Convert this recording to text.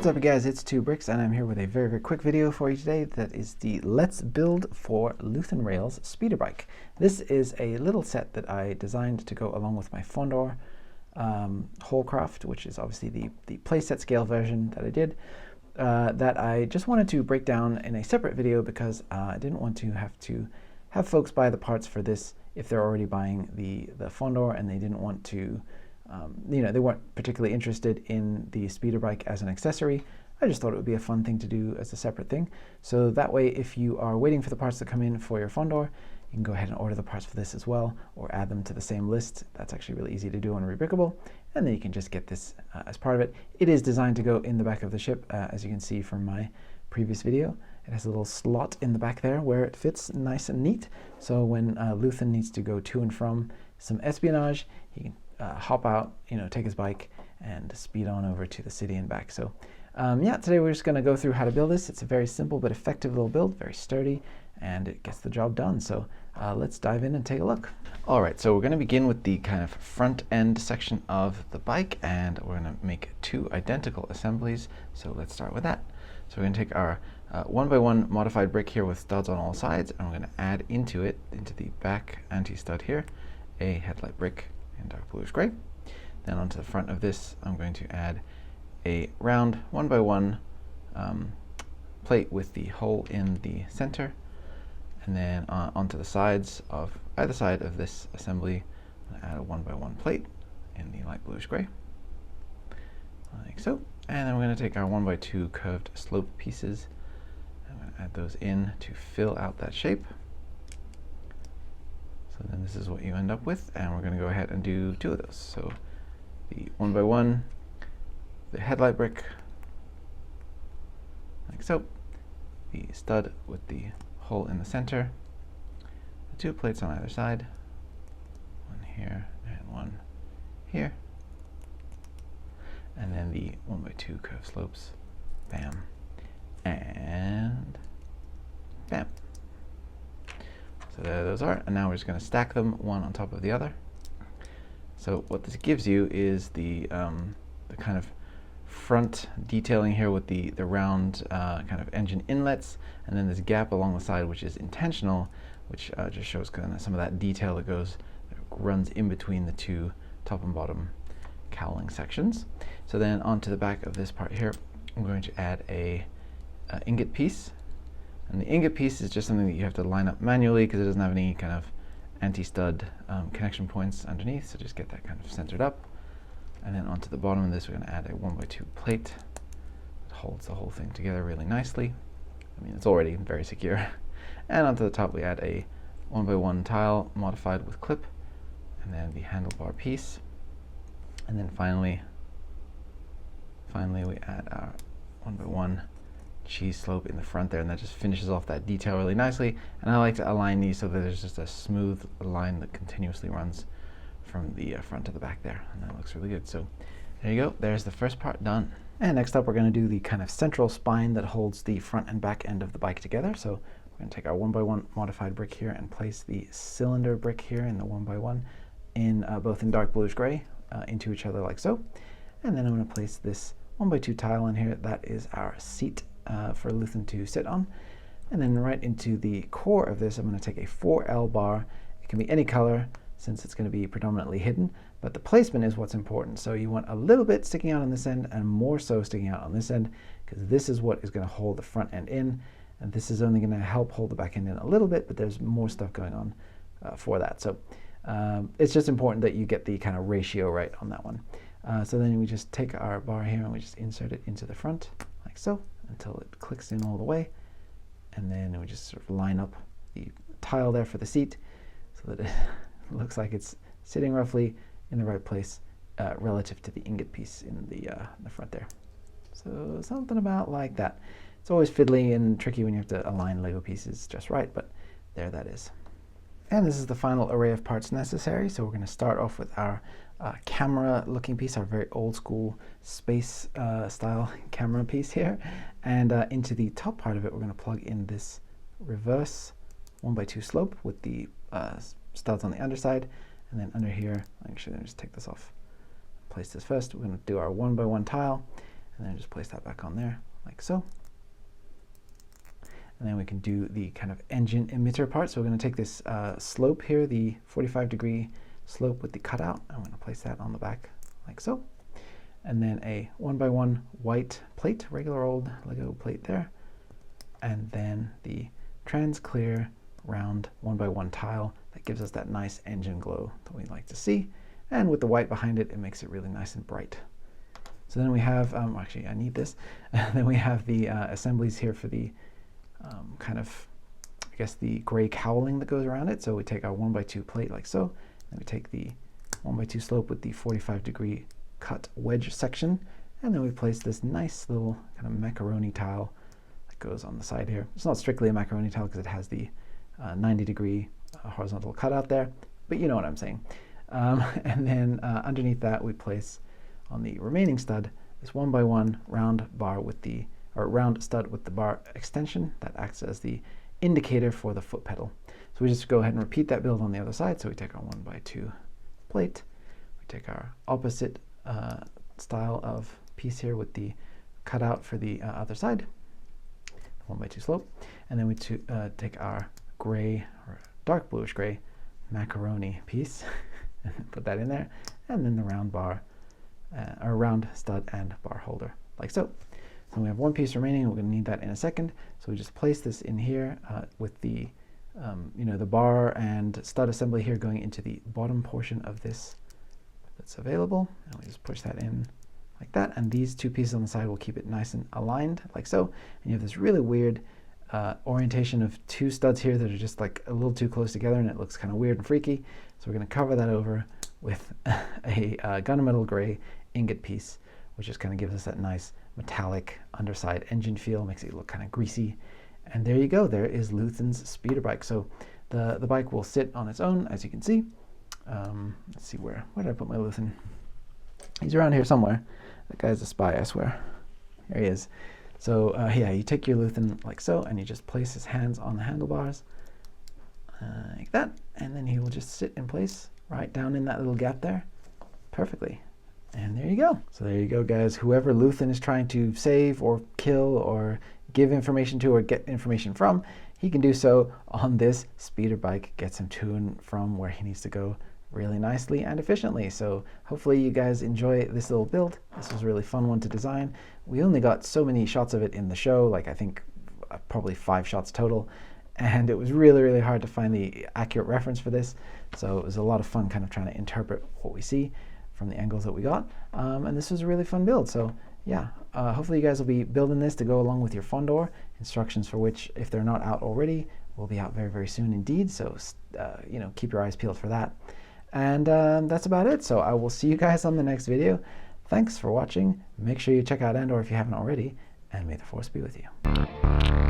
What's up guys, it's 2Bricks and I'm here with a very quick video for you today that is the Let's Build for Luthen Rails speeder bike. This is a little set that I designed to go along with my Fondor Holecraft, which is obviously the playset scale version that I did, that I just wanted to break down in a separate video because I didn't want to have folks buy the parts for this if they're already buying the Fondor and they didn't want to they weren't particularly interested in the speeder bike as an accessory. I just thought it would be a fun thing to do as a separate thing. So that way, if you are waiting for the parts to come in for your Fondor, you can go ahead and order the parts for this as well, or add them to the same list. That's actually really easy to do on Rebrickable, and then you can just get this as part of it. It is designed to go in the back of the ship, as you can see from my previous video. It has a little slot in the back there where it fits nice and neat. So when Luthen needs to go to and from some espionage, he can hop out, take his bike and speed on over to the city and back. So yeah, today we're just going to go through how to build this. It's a very simple but effective little build, very sturdy, and it gets the job done. So let's dive in and take a look. All right, so we're going to begin with the kind of front end section of the bike, and we're going to make two identical assemblies. So let's start with that. So we're going to take our 1x1 modified brick here with studs on all sides, and we're going to add into the back anti-stud here, a headlight brick in dark bluish gray. Then onto the front of this, I'm going to add a round 1x1 plate with the hole in the center, and then onto the sides of either side of this assembly, I'm going to add a 1x1 plate in the light bluish gray, like so. And then we're going to take our 1x2 curved slope pieces, and I'm going to add those in to fill out that shape. So then this is what you end up with, and we're going to go ahead and do two of those. So the 1x1, the headlight brick, like so, the stud with the hole in the center, the two plates on either side, one here and one here, and then the 1x2 curved slopes, bam, and bam. So there those are, and now we're just going to stack them one on top of the other. So what this gives you is the kind of front detailing here with the round kind of engine inlets, and then this gap along the side, which is intentional, which just shows kind of some of that detail that runs in between the two top and bottom cowling sections. So then onto the back of this part here, I'm going to add a ingot piece. And the ingot piece is just something that you have to line up manually because it doesn't have any kind of anti-stud connection points underneath, so just get that kind of centered up. And then onto the bottom of this, we're going to add a 1x2 plate that holds the whole thing together really nicely. I mean, it's already very secure. And onto the top, we add a 1x1 tile modified with clip, and then the handlebar piece. And then finally we add our 1x1 cheese slope in the front there, and that just finishes off that detail really nicely. And I like to align these so that there's just a smooth line that continuously runs from the front to the back there, and that looks really good. So there you go, there's the first part done. And next up, we're going to do the kind of central spine that holds the front and back end of the bike together. So we're going to take our 1x1 modified brick here and place the cylinder brick here in the 1x1 in both in dark bluish gray into each other like so. And then I'm going to place this 1x2 tile in here. That is our seat for Luthen to sit on. And then right into the core of this, I'm going to take a 4L bar. It can be any color since it's going to be predominantly hidden, but the placement is what's important. So you want a little bit sticking out on this end and more so sticking out on this end, because this is what is going to hold the front end in, and this is only going to help hold the back end in a little bit, but there's more stuff going on for that. So it's just important that you get the kind of ratio right on that one. So then we just take our bar here and we just insert it into the front like so, until it clicks in all the way, and then we just sort of line up the tile there for the seat so that it looks like it's sitting roughly in the right place relative to the ingot piece in the front there. So something about like that. It's always fiddly and tricky when you have to align Lego pieces just right, but there that is. And this is the final array of parts necessary. So we're going to start off with our camera looking piece, our very old school space style camera piece here. And into the top part of it, we're going to plug in this reverse 1x2 slope with the studs on the underside. And then under here, actually, let me just take this off, place this first. We're going to do our 1x1 tile. and then just place that back on there like so. And then we can do the kind of engine emitter part. So we're going to take this slope here, the 45-degree slope with the cutout. I'm going to place that on the back like so. And then a 1x1 white plate, regular old Lego plate there. And then the trans clear round 1x1 tile that gives us that nice engine glow that we like to see. And with the white behind it, it makes it really nice and bright. So then we have, actually I need this. Then we have the assemblies here for the kind of, I guess, the gray cowling that goes around it. So we take our 1x2 plate like so. Then we take the 1x2 slope with the 45-degree cut wedge section. And then we place this nice little kind of macaroni tile that goes on the side here. It's not strictly a macaroni tile because it has the 90-degree horizontal cutout there, but you know what I'm saying. And then underneath that we place on the remaining stud this 1x1 round bar with the round stud with the bar extension that acts as the indicator for the foot pedal. So we just go ahead and repeat that build on the other side. So we take our 1x2 plate, we take our opposite style of piece here with the cutout for the other side, 1x2 slope, and then we take our gray or dark bluish gray macaroni piece and put that in there, and then the round bar, or round stud and bar holder like so. So we have one piece remaining. We're going to need that in a second. So we just place this in here with the, the bar and stud assembly here going into the bottom portion of this that's available. And we just push that in like that. And these two pieces on the side will keep it nice and aligned like so. And you have this really weird orientation of two studs here that are just like a little too close together, and it looks kind of weird and freaky. So we're going to cover that over with a gunmetal gray ingot piece, which just kind of gives us that nice metallic underside engine feel, makes it look kind of greasy. And there you go, there is Luthen's speeder bike. So the bike will sit on its own, as you can see. Let's see, where did I put my Luthen? He's around here somewhere. That guy's a spy, I swear. There he is. So yeah, you take your Luthen like so, and you just place his hands on the handlebars like that, and then he will just sit in place right down in that little gap there perfectly. And there you go. So there you go, guys. Whoever Luthen is trying to save or kill or give information to or get information from, he can do so on this speeder bike, gets him to and from where he needs to go really nicely and efficiently. So hopefully you guys enjoy this little build. This was a really fun one to design. We only got so many shots of it in the show, like I think probably 5 shots total. And it was really, really hard to find the accurate reference for this. So it was a lot of fun kind of trying to interpret what we see from the angles that we got, and this was a really fun build. So yeah, hopefully you guys will be building this to go along with your Fondor, instructions for which, if they're not out already, will be out very, very soon indeed. So keep your eyes peeled for that. And that's about it. So I will see you guys on the next video. Thanks for watching. Make sure you check out Andor if you haven't already, and may the Force be with you.